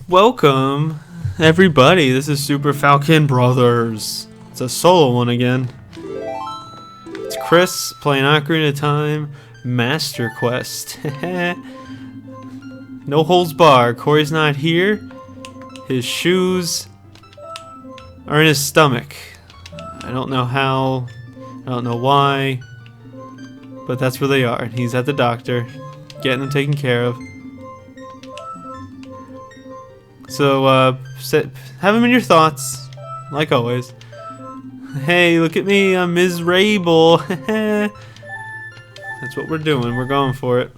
Welcome, everybody. This is Super Falcon Brothers. It's a solo one again. It's Chris playing Ocarina of Time Master Quest. No holds barred. Corey's not here. His shoes are in his stomach. I don't know how. I don't know why. But that's where they are. And he's at the doctor, getting them taken care of. So, have them in your thoughts, like always. Hey, look at me, I'm miserable. That's what we're doing, we're going for it.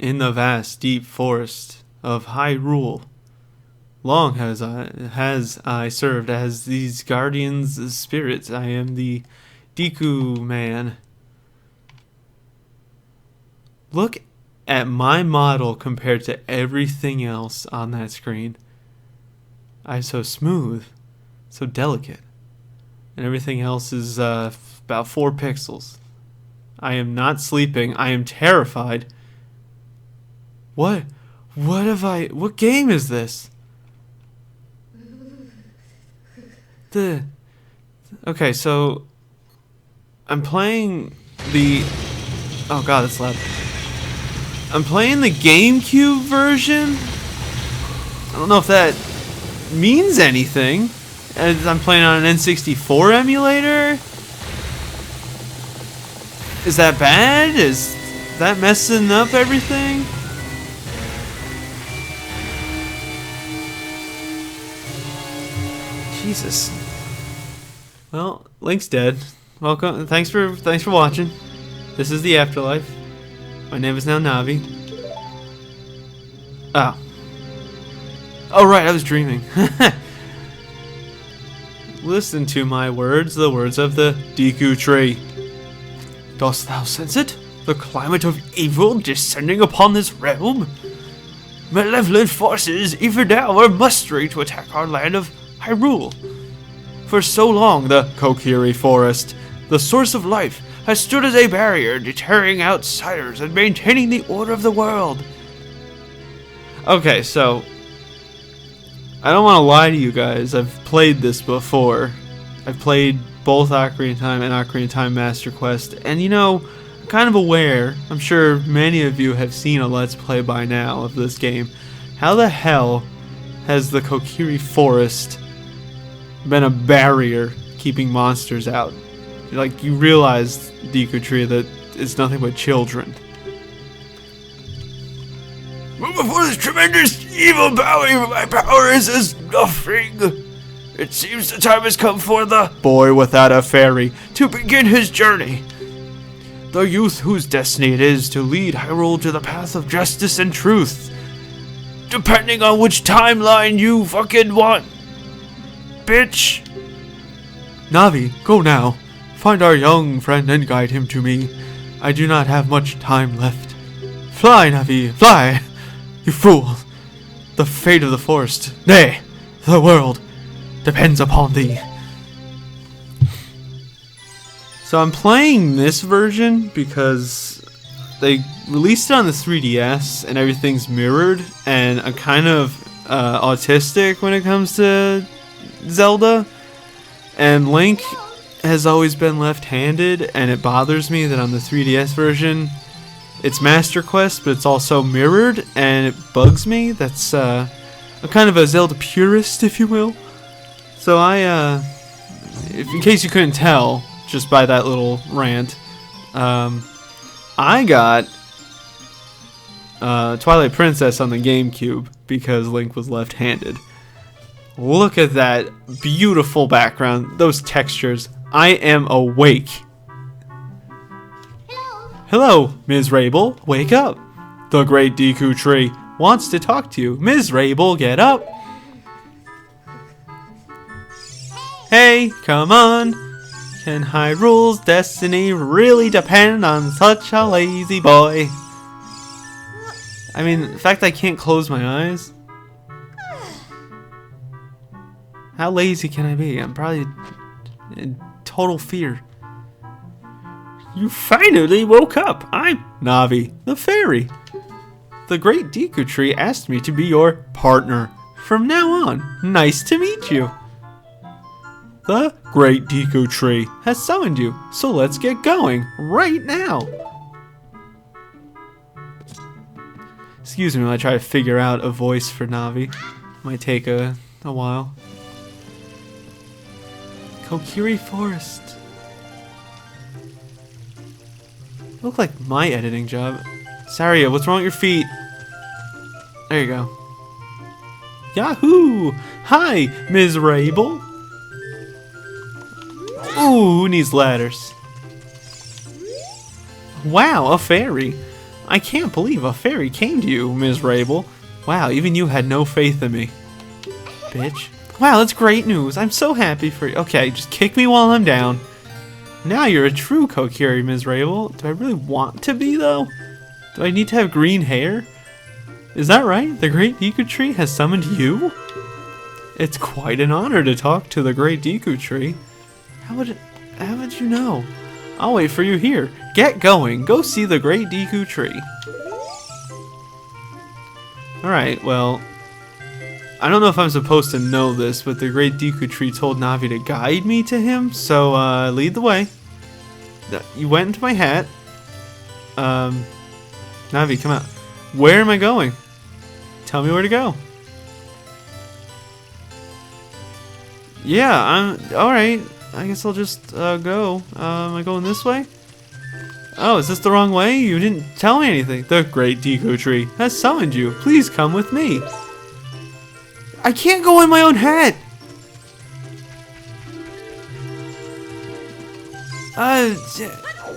In the vast, deep forest of Hyrule, long has I served as these guardians of spirits. I am the Deku man. Look at my model compared to everything else on that screen. I'm so smooth, so delicate, and everything else is about 4 pixels. I am not sleeping. I am terrified. What game is this? Okay, so I'm playing the, oh god, that's loud. I'm playing the GameCube version. I don't know if that means anything, as I'm playing on an N64 emulator. Is that bad? Is that messing up everything? Jesus. Well, Link's dead. Welcome. Thanks for watching. This is the afterlife. My name is now Navi. Oh right, I was dreaming. Listen to my words, the words of the Deku Tree. Dost thou sense it? The climate of evil descending upon this realm? Malevolent forces even now are mustering to attack our land of Hyrule. For so long, the Kokiri Forest, the source of life, has stood as a barrier, deterring outsiders and maintaining the order of the world. Okay, so I don't want to lie to you guys. I've played this before. I've played both Ocarina of Time and Ocarina of Time Master Quest, and you know, I'm kind of aware. I'm sure many of you have seen a Let's Play by now of this game. How the hell has the Kokiri Forest been a barrier keeping monsters out? Like, you realize, Deku Tree, that it's nothing but children. But before this tremendous evil bowing, my power is as nothing. It seems the time has come for the boy without a fairy to begin his journey. The youth whose destiny it is to lead Hyrule to the path of justice and truth. Depending on which timeline you fucking want, bitch. Navi, go now. Find our young friend and guide him to me. I do not have much time left. Fly, Navi, fly! You fool! The fate of the forest, nay, the world, depends upon thee. So I'm playing this version because they released it on the 3DS and everything's mirrored, and I'm kind of autistic when it comes to Zelda, and Link has always been left-handed, and it bothers me that on the 3DS version it's Master Quest, but it's also mirrored, and it bugs me. That's I'm kind of a Zelda purist, if you will. So in case you couldn't tell just by that little rant, I got Twilight Princess on the GameCube because Link was left-handed. Look at that beautiful background, those textures. I am awake. Hello, Ms. Rabel. Wake up. The great Deku Tree wants to talk to you. Ms. Rabel, get up. Hey, come on. Can Hyrule's destiny really depend on such a lazy boy? I mean, the fact I can't close my eyes. How lazy can I be? I'm probably in total fear. You finally woke up. I'm Navi, the fairy. the great Deku Tree asked me to be your partner. From now on, nice to meet you. The great Deku Tree has summoned you, so let's get going right now. Excuse me while I try to figure out a voice for Navi. Might take a while. Kokiri Forest. Look like my editing job. Saria, what's wrong with your feet? There you go. Yahoo! Hi, Ms. Rabel. Ooh, who needs ladders? Wow, a fairy. I can't believe a fairy came to you, Ms. Rabel. Wow, even you had no faith in me. Bitch. Wow, that's great news. I'm so happy for you. Okay, just kick me while I'm down. Now you're a true Kokiri, Ms. Rabel. Do I really want to be, though? Do I need to have green hair? Is that right? The great Deku Tree has summoned you? It's quite an honor to talk to the great Deku Tree. How would you know? I'll wait for you here. Get going. Go see the great Deku Tree. Alright, well, I don't know if I'm supposed to know this, but the great Deku Tree told Navi to guide me to him, so lead the way. You went into my hat. Navi, come out. Where am I going? Tell me where to go. Yeah, I'm alright. I guess I'll just go. Am I going this way? Oh, is this the wrong way? You didn't tell me anything. The great Deku Tree has summoned you. Please come with me. I can't go in my own hat.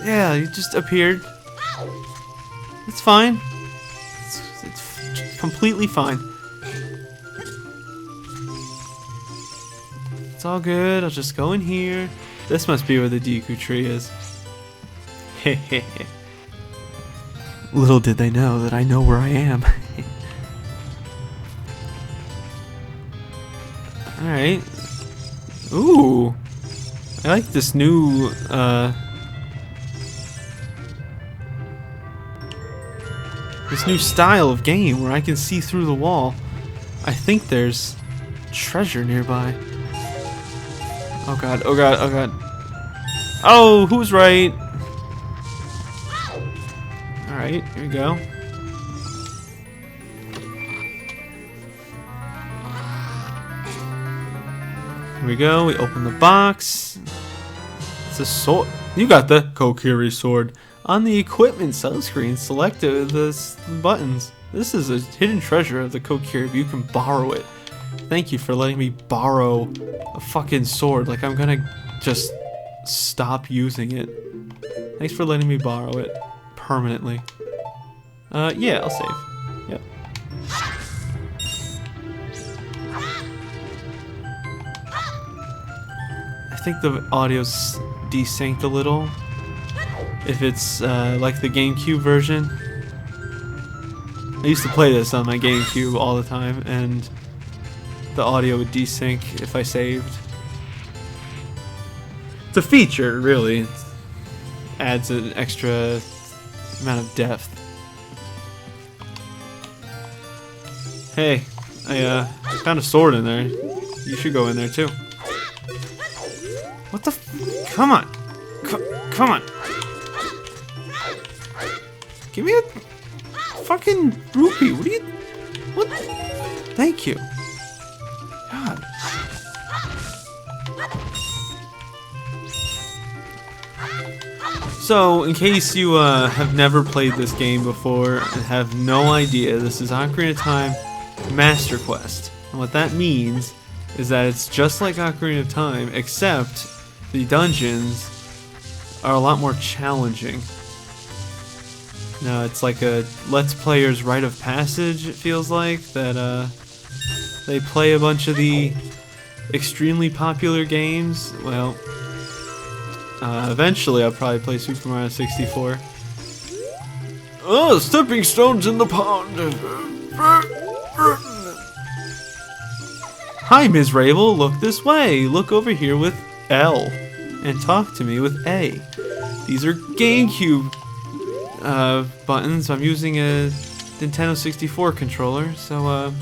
Yeah, you just appeared. It's fine. It's completely fine. It's all good. I'll just go in here. This must be where the Deku Tree is. Hehehe. Little did they know that I know where I am. Alright. Ooh. I like this new, this new style of game where I can see through the wall. I think there's treasure nearby. Oh god, oh god, oh god. Oh, who's right? Alright, here we go. Here we go, we open the box. It's a sword. You got the Kokiri sword. On the equipment screen, select the buttons. This is a hidden treasure of the Kokiri. You can borrow it. Thank you for letting me borrow a fucking sword. Like I'm gonna just stop using it. Thanks for letting me borrow it permanently. Yeah, I'll save. Yep. I think the audio's desynced a little. If it's like the GameCube version. I used to play this on my GameCube all the time, and the audio would desync if I saved. It's a feature, really. It adds an extra amount of depth. Hey, I found a sword in there. You should go in there too. What the come on. Come on. Give me a fucking rupee. What are you... What? Thank you. God. So, in case you have never played this game before and have no idea, this is Ocarina of Time Master Quest. And what that means is that it's just like Ocarina of Time, except the dungeons are a lot more challenging. No, it's like a Let's Player's rite of passage, it feels like, that they play a bunch of the extremely popular games. Well, eventually I'll probably play Super Mario 64. Oh, stepping stones in the pond. Hi, Ms. Rabel, look this way. Look over here with L and talk to me with A. These are GameCube buttons. I'm using a Nintendo 64 controller, so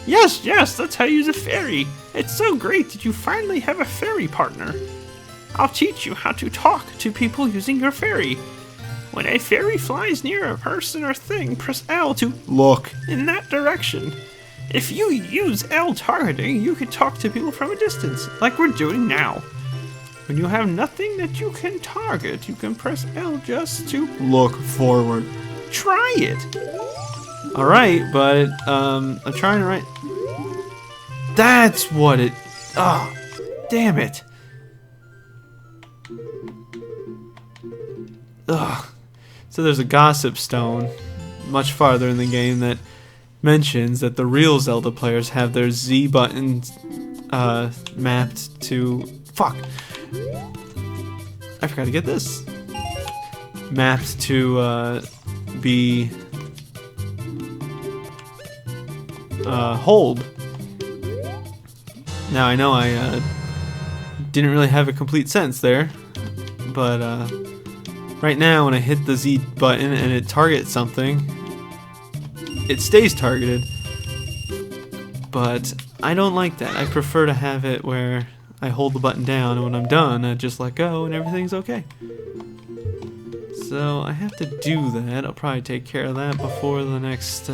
Yes, that's how you use a fairy. It's so great that you finally have a fairy partner. I'll teach you how to talk to people using your fairy. When a fairy flies near a person or thing, press L to look in that direction. If you use L targeting, you can talk to people from a distance, like we're doing now. When you have nothing that you can target, you can press L just to look forward. Try it! Alright, but, I'm trying to write... That's what it... Oh, damn it. Ugh. So there's a gossip stone much farther in the game that mentions that the real Zelda players have their Z buttons mapped to... Fuck. I forgot to get this. Mapped to be... hold. Now I know I didn't really have a complete sentence there, but right now when I hit the Z button and it targets something, it stays targeted, but I don't like that. I prefer to have it where I hold the button down and when I'm done I just let go and everything's okay. So I have to do that. I'll probably take care of that before the next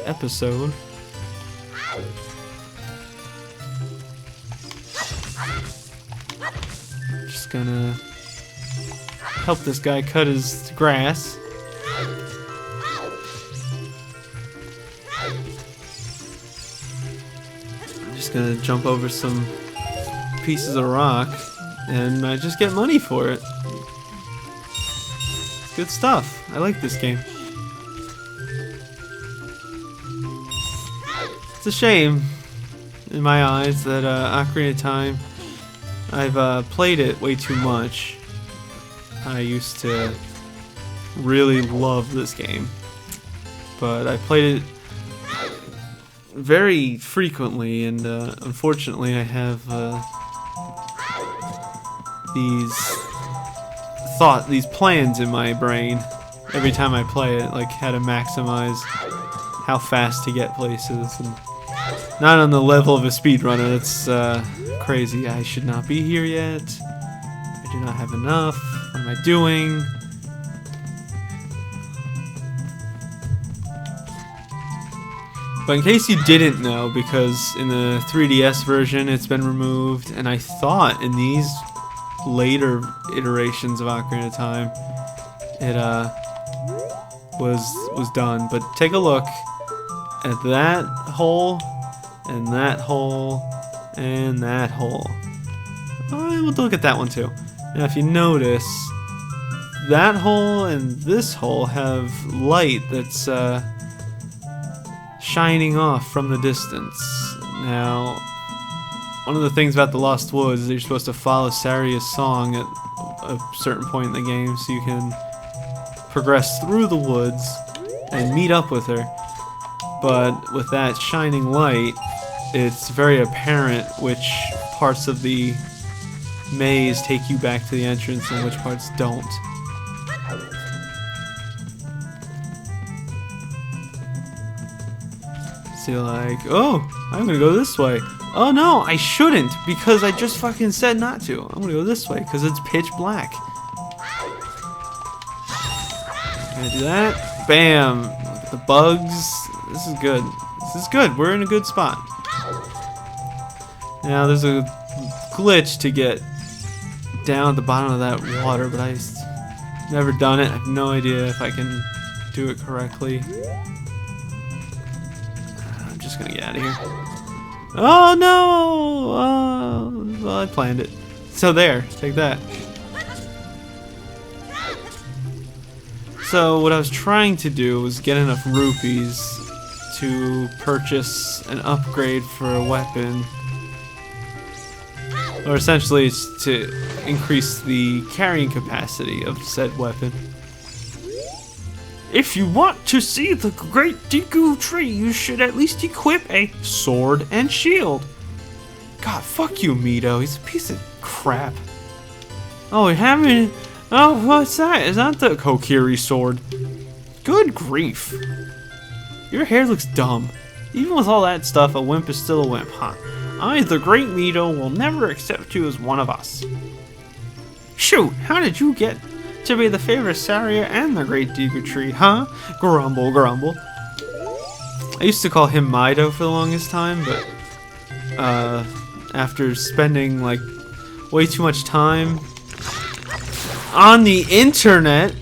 episode. Just gonna help this guy cut his grass. I'm just gonna jump over some pieces of rock and just get money for it. It's good stuff. I like this game. It's a shame, in my eyes, that Ocarina of Time, I've played it way too much. I used to really love this game, but I played it very frequently, and unfortunately I have these plans in my brain every time I play it, like how to maximize how fast to get places, and not on the level of a speedrunner. That's crazy. I should not be here yet. I do not have enough. What am I doing? But in case you didn't know, because in the 3DS version it's been removed, and I thought in these later iterations of Ocarina of Time it was done. But take a look at that hole, and that hole, and that hole. Oh, we'll look at that one too. Now if you notice, that hole and this hole have light that's shining off from the distance. Now, one of the things about the Lost Woods is that you're supposed to follow Saria's song at a certain point in the game so you can progress through the woods and meet up with her. But with that shining light, it's very apparent which parts of the maze take you back to the entrance and which parts don't. So you're like, oh, I'm gonna go this way. Oh no, I shouldn't, because I just fucking said not to. I'm gonna go this way because it's pitch black. Gonna do that. Bam. Look at the bugs. This is good. This is good. We're in a good spot. Now there's a glitch to get down at the bottom of that water, but I've never done it. I have no idea if I can do it correctly. I'm just gonna get out of here. Oh no! Well, I planned it. So there, take that. So what I was trying to do was get enough rupees to purchase an upgrade for a weapon. Or essentially it's to increase the carrying capacity of said weapon. If you want to see the great Deku Tree, you should at least equip a sword and shield. God, fuck you, Mito. He's a piece of crap. Oh, we haven't... Oh, what's that? Is that the Kokiri sword? Good grief. Your hair looks dumb. Even with all that stuff, a wimp is still a wimp, huh? I, the Great Mito, will never accept you as one of us. Shoot, how did you get to be the favorite Saria and the Great Deku Tree, huh? Grumble, grumble. I used to call him Mido for the longest time, but after spending like way too much time on the internet,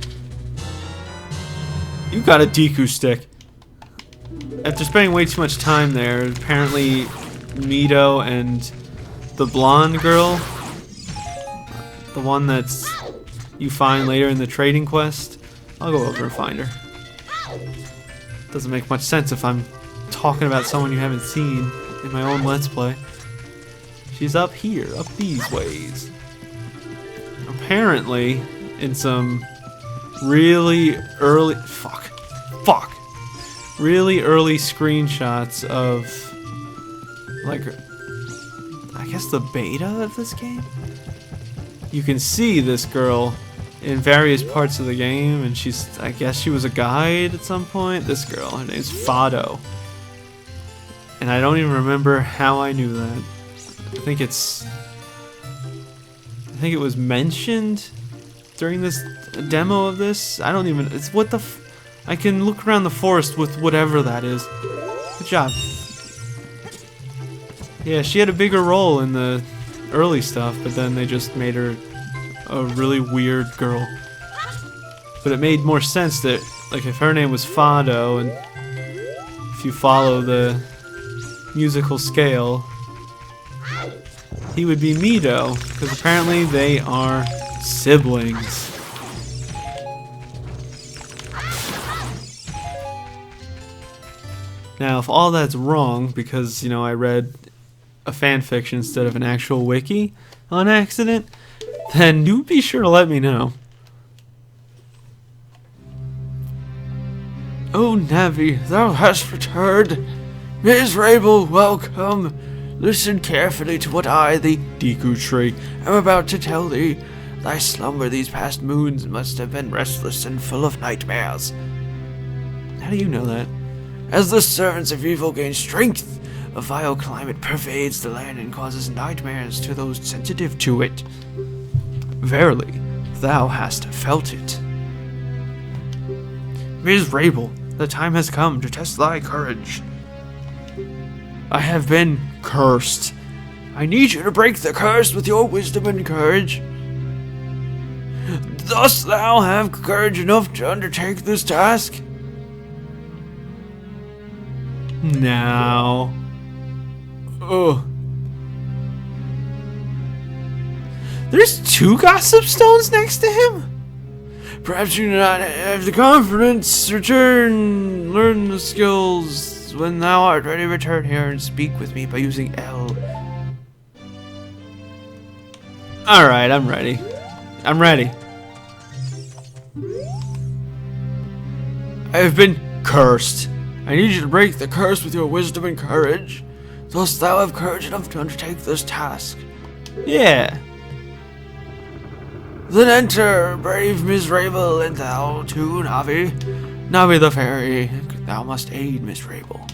you got a Deku stick. After spending way too much time there, apparently Mito and the blonde girl, the one that's you find later in the trading quest, I'll go over and find her. Doesn't make much sense if I'm talking about someone you haven't seen in my own Let's Play. She's up here, up these ways. Apparently, in some really early... Fuck. Really early screenshots of, like, I guess the beta of this game? You can see this girl in various parts of the game, and she's, I guess she was a guide at some point. This girl, her name's Fado. And I don't even remember how I knew that. I think it was mentioned during this demo of this. I don't even, it's what the I can look around the forest with whatever that is. Good job. Yeah, she had a bigger role in the early stuff, but then they just made her a really weird girl. But it made more sense that, like, if her name was Fado, and if you follow the musical scale, he would be Mito, because apparently they are siblings. Now, if all that's wrong, because, you know, I read a fanfiction instead of an actual wiki on accident, then do be sure to let me know. Oh, Navi, thou hast returned. Miserable, welcome. Listen carefully to what I, the Deku Tree, am about to tell thee. Thy slumber these past moons must have been restless and full of nightmares. How do you know that? As the servants of evil gain strength, a vile climate pervades the land and causes nightmares to those sensitive to it. Verily, thou hast felt it. Miserable, the time has come to test thy courage. I have been cursed. I need you to break the curse with your wisdom and courage. Dost thou have courage enough to undertake this task? Now. Ugh. There's 2 gossip stones next to him? Perhaps you do not have the confidence. Return, learn the skills. When thou art ready, return here and speak with me by using L. Alright, I'm ready. I'm ready. I have been cursed. I need you to break the curse with your wisdom and courage. Dost thou have courage enough to undertake this task? Yeah. Then enter, brave Miserable, and thou too, Navi. Navi the fairy, thou must aid Miserable.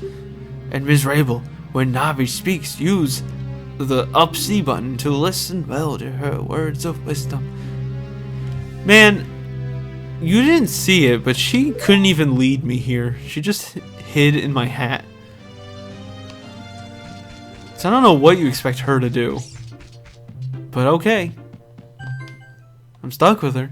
And Miserable, when Navi speaks, use the up C button to listen well to her words of wisdom. Man, you didn't see it, but she couldn't even lead me here. She just hid in my hat. So I don't know what you expect her to do. But okay. I'm stuck with her.